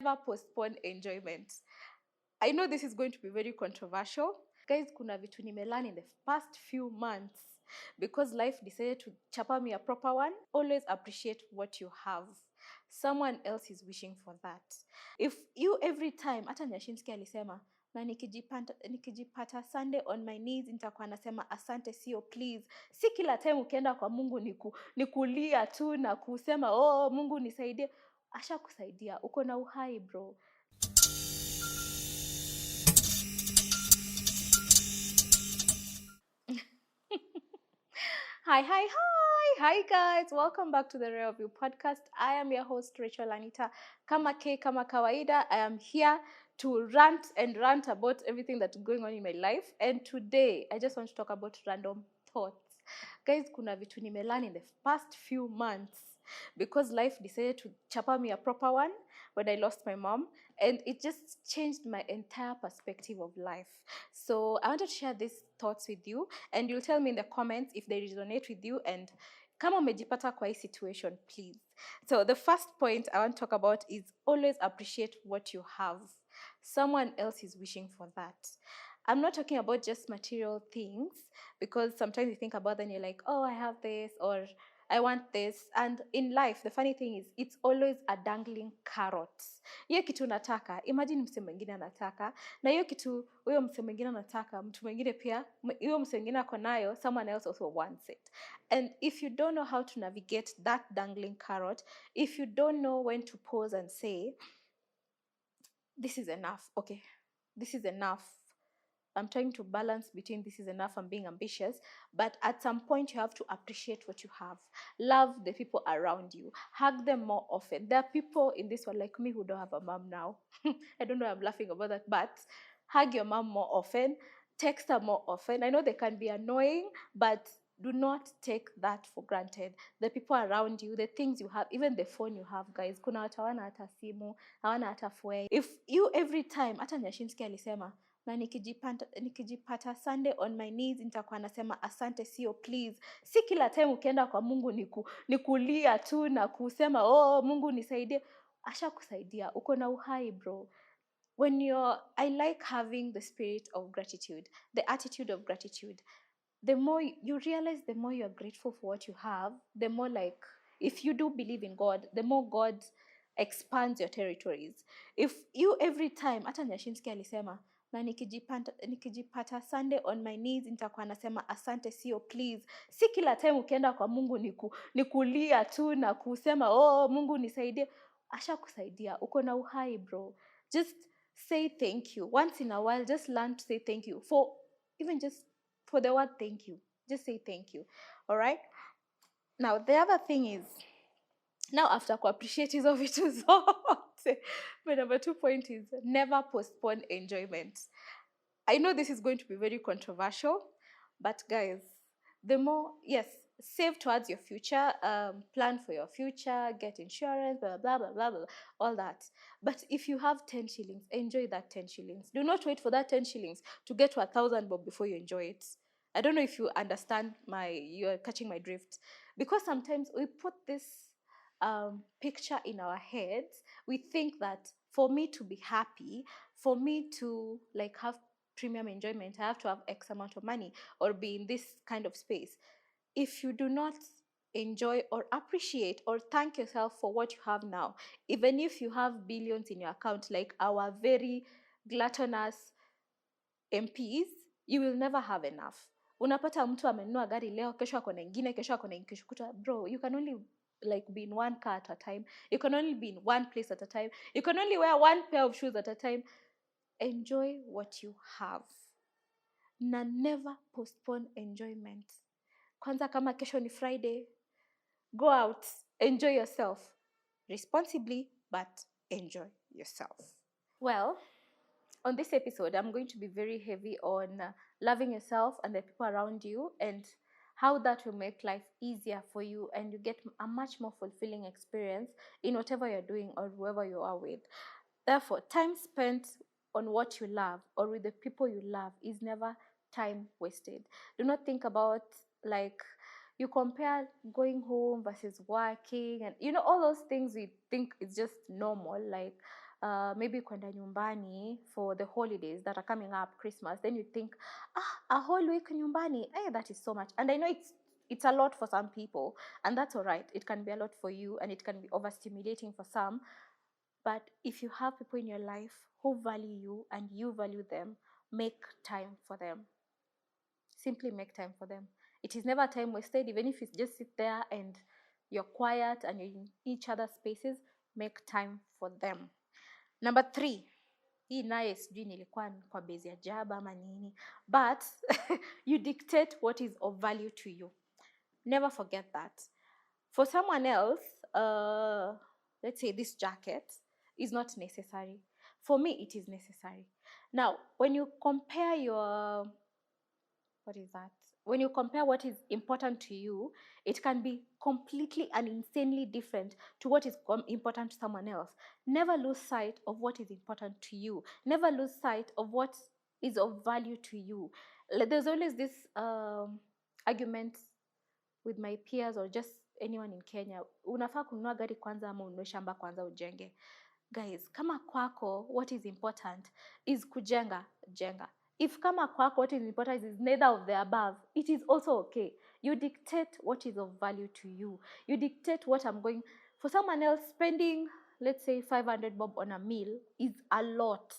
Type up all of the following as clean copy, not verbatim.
never postpone enjoyment. I know this is going to be very controversial. Guys, kuna vitu nimelearn in the past few months because life decided to chapa me a proper one. Always appreciate what you have. Someone else is wishing for that. If you every time, hata Nyashinski alisema, na nikijipata Sunday on my knees nitakuwa nasema asante, sio please. Si kila time ukienda kwa Mungu ni kulia tu na kusema oh Mungu nisaidie. Asha kusaidia, uko na uhai bro. Hi guys, welcome back to the Rare of You podcast. I am your host Rachel Anita. Kama kawaida, I am here to rant about everything that's going on in my life, and today I just want to talk about random thoughts. Guys, kuna vitu nimelearn in the past few months because life decided to chapa me a proper one when I lost my mom, and it just changed my entire perspective of life. So I wanted to share these thoughts with you, and you'll tell me in the comments if they resonate with you and kama umejipata kwa hii situation, please. So the first point I want to talk about is always appreciate what you have. Someone else is wishing for that. I'm not talking about just material things, because sometimes you think about them and you're like, oh, I have this, or I want this. And in life, the funny thing is, it's always a dangling carrot. Hiyo kitu nataka, imagine mse mwingine anataka, na hiyo kitu huyo mse mwingine anataka, mtu mwingine pia, huyo mse mwingine ako nayo, someone else also wants it. And if you don't know how to navigate that dangling carrot, if you don't know when to pause and say, this is enough, okay, this is enough. I'm trying to balance between this is enough and being ambitious, but at some point you have to appreciate what you have. Love the people around you. Hug them more often. There are people in this world like me who don't have a mom now. I don't know why I'm laughing about that, but hug your mom more often. Text her more often. I know they can be annoying, but do not take that for granted. The people around you, the things you have, even the phone you have, guys. Kuna watu hawana hata simu, hawana hata phone. If you every time, hata Nyashinski alisema, na nikijipata Sunday on my knees nitakuwa nasema asante, sio please. Si kila time ukienda kwa Mungu ni kulia tu na kusema oh Mungu nisaidie. Asha kusaidia, uko na uhai bro. I like having the spirit of gratitude, the attitude of gratitude. The more you realize, the more you're grateful for what you have, the more, like, if you do believe in God, the more God expands your territories. If you every time, hata Nyashinski alisema, na nikijipata Sunday on my knees nitakuwa nasema asante, sio please. Si kila time ukienda kwa Mungu ni kulia tu na kusema oh Mungu nisaidie. Asha kusaidia, uko na uhai bro. Just say thank you once in a while. Just learn to say thank you for even just for the word thank you. Just say thank you. All right. Now the other thing is, now after appreciate hizo vitu zote, my number 2 point is never postpone enjoyment. I know this is going to be very controversial, but guys, the more, yes, save towards your future, plan for your future, get insurance, blah, blah, blah, blah, blah, all that. But if you have 10 shillings, enjoy that 10 shillings. Do not wait for that 10 shillings to get to 1,000 bob before you enjoy it. I don't know if you understand you're catching my drift. Because sometimes we put this picture in our heads. We think that for me to be happy, for me to like have premium enjoyment, I have to have X amount of money or be in this kind of space. If you do not enjoy or appreciate or thank yourself for what you have now, even if you have billions in your account, like our very gluttonous MPs, you will never have enough. Unapata mtu amenunua gari leo, kesho ako na ingine, kesho ako na ingine, kesho kuta, bro, you can only like be in one car at a time. You can only be in one place at a time. You can only wear one pair of shoes at a time. Enjoy what you have. Na never postpone enjoyment. Kwanza kama kesho ni Friday, go out, enjoy yourself. Responsibly, but enjoy yourself. Well, on this episode, I'm going to be very heavy on loving yourself and the people around you, and how that will make life easier for you and you get a much more fulfilling experience in whatever you're doing or whoever you are with. Therefore, time spent on what you love or with the people you love is never time wasted. Do not think about, like, you compare going home versus working and all those things we think is just normal, like maybe kwenda nyumbani for the holidays that are coming up, Christmas, then you think, a whole week nyumbani, that is so much. And I know it's a lot for some people, and that's all right. It can be a lot for you, and it can be overstimulating for some. But if you have people in your life who value you and you value them, make time for them. Simply make time for them. It is never time wasted, even if it's just sit there and you're quiet and you're in each other's spaces, make time for them. Number 3, hii naye sijui nilikuwa kwa base ya jaba ama nini, but you dictate what is of value to you. Never forget that. For someone else, let's say this jacket is not necessary. For me, it is necessary. Now, when you compare when you compare what is important to you, it can be completely and insanely different to what is important to someone else. Never lose sight of what is important to you. Never lose sight of what is of value to you. There's always this argument with my peers or just anyone in Kenya. Unafaa kununua gari kwanza ama ununue shamba kwanza ujenge. Guys, kama kwako what is important is kujenga, jenga. If kama kwako what is important is neither of the above, it is also okay. You dictate what is of value to you. You dictate what I'm going. For someone else, spending, let's say, 500 bob on a meal is a lot.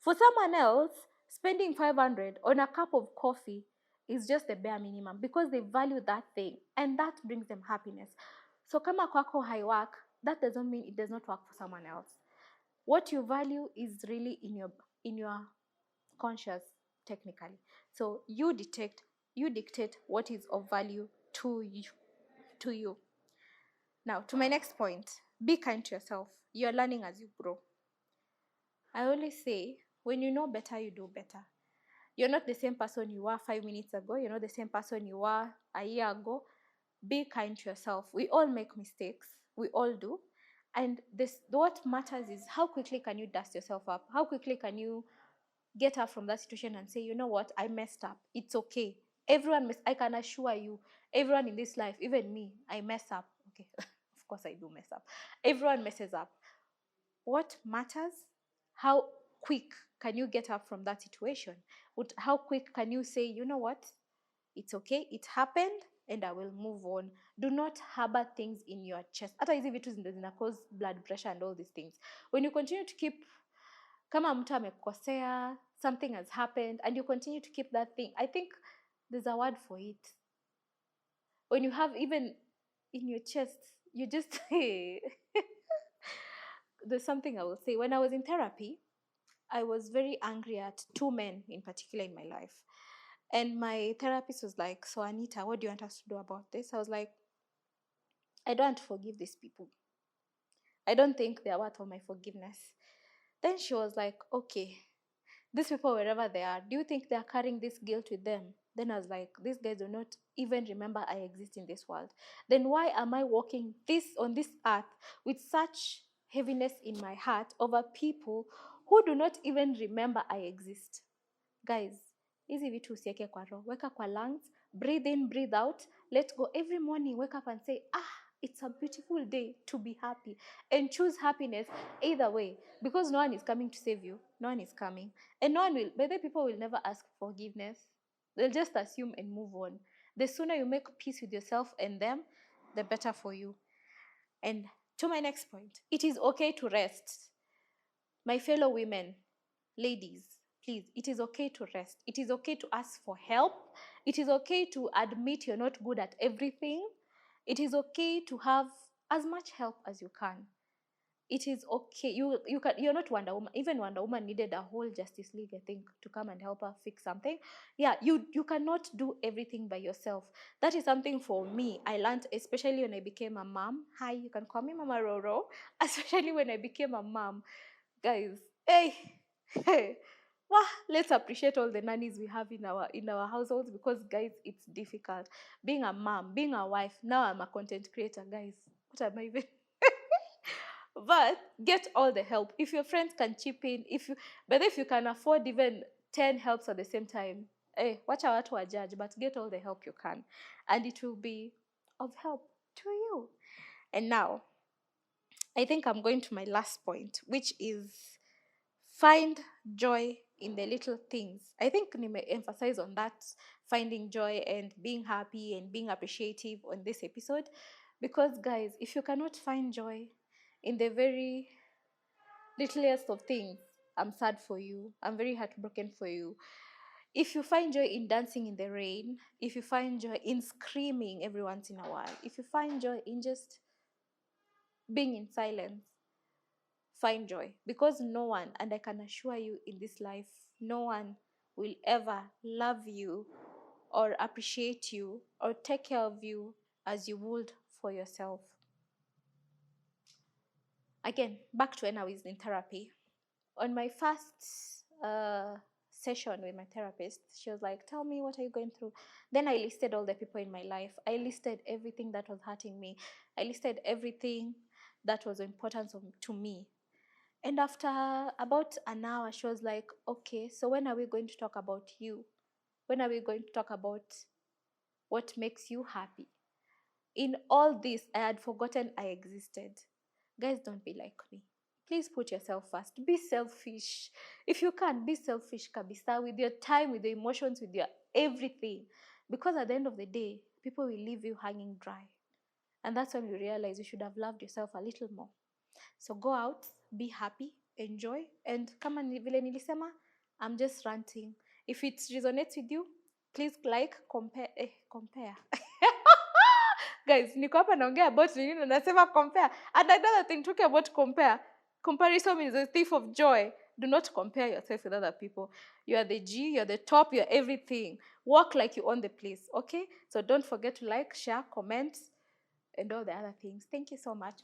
For someone else, spending 500 on a cup of coffee is just the bare minimum because they value that thing and that brings them happiness. So kama kwako high work, that doesn't mean it does not work for someone else. What you value is really in your conscious, technically. So you dictate what is of value to you. Now, to my next point, be kind to yourself. You're learning as you grow. I always say, when you know better, you do better. You're not the same person you were 5 minutes ago. You're not the same person you were a year ago. Be kind to yourself. We all make mistakes. We all do. And what matters is how quickly can you dust yourself up? How quickly can you get up from that situation and say, you know what, I messed up. It's okay. I can assure you, everyone in this life, even me, I mess up. Okay, of course I do mess up. Everyone messes up. What matters? How quick can you get up from that situation? How quick can you say, you know what, it's okay, it happened, and I will move on. Do not harbor things in your chest. Hata hizi vitu zina cause blood pressure and all these things. When you continue to keep, kama mtu amekosea, something has happened, and you continue to keep that thing, I think there's a word for it. When you have even in your chest, you just there's something I will say. When I was in therapy, I was very angry at 2 men in particular in my life. And my therapist was like, so Anita, what do you want us to do about this? I was like, I don't forgive these people. I don't think they are worth of my forgiveness. Then she was like, okay, these people, wherever they are, do you think they are carrying this guilt with them? Then I was like, these guys do not even remember I exist in this world. Then why am I walking on this earth with such heaviness in my heart over people who do not even remember I exist? Guys, hizi vitu usiweke kwa roho. Weka kwa lungs, breathe in, breathe out, let go. Every morning, wake up and say, it's a beautiful day to be happy. And choose happiness either way. Because no one is coming to save you. No one is coming. And no one will, by the way, people will never ask forgiveness. They'll just assume and move on. The sooner you make peace with yourself and them, the better for you. And to my next point, it is okay to rest. My fellow women, ladies, please, it is okay to rest. It is okay to ask for help. It is okay to admit you're not good at everything. It is okay to have as much help as you can. It is okay. You're not Wonder Woman. Even Wonder Woman needed a whole Justice League, I think, to come and help her fix something. Yeah, you cannot do everything by yourself. That is something for me I learned, especially when I became a mom. Hi, you can call me Mama Roro. Especially when I became a mom. Guys, hey, wow, let's appreciate all the nannies we have in our households, because guys, it's difficult being a mom, being a wife. Now I'm a content creator, guys. What am I even? But get all the help. If your friends can chip in, but if you can afford even 10 helps at the same time, watch out to judge, but get all the help you can, and it will be of help to you. And now, I think I'm going to my last point, which is find joy in the little things. I think we may emphasize on that, finding joy and being happy and being appreciative on this episode. Because, guys, if you cannot find joy in the very littlest of things, I'm sad for you. I'm very heartbroken for you. If you find joy in dancing in the rain, if you find joy in screaming every once in a while, if you find joy in just being in silence, find joy. Because no one, and I can assure you in this life, no one will ever love you or appreciate you or take care of you as you would for yourself. Again, back to when I was in therapy. On my first session with my therapist, she was like, "Tell me, what are you going through?" Then I listed all the people in my life. I listed everything that was hurting me. I listed everything that was important to me. And after about an hour, she was like, "Okay, so when are we going to talk about you? When are we going to talk about what makes you happy?" In all this, I had forgotten I existed. Guys, don't be like me. Please put yourself first. Be selfish. If you can, be selfish, kabisa, with your time, with your emotions, with your everything. Because at the end of the day, people will leave you hanging dry. And that's when you realize you should have loved yourself a little more. So go out, be happy, enjoy, and kama vile nilisema, I'm just ranting. If it resonates with you, please like, compare. Guys, niko hapa naongea about nini na nasema compare. And another thing, talking about compare. Comparison is a thief of joy. Do not compare yourself with other people. You are the G, you're the top, you're everything. Work like you own the place, okay? So don't forget to like, share, comment, and all the other things. Thank you so much.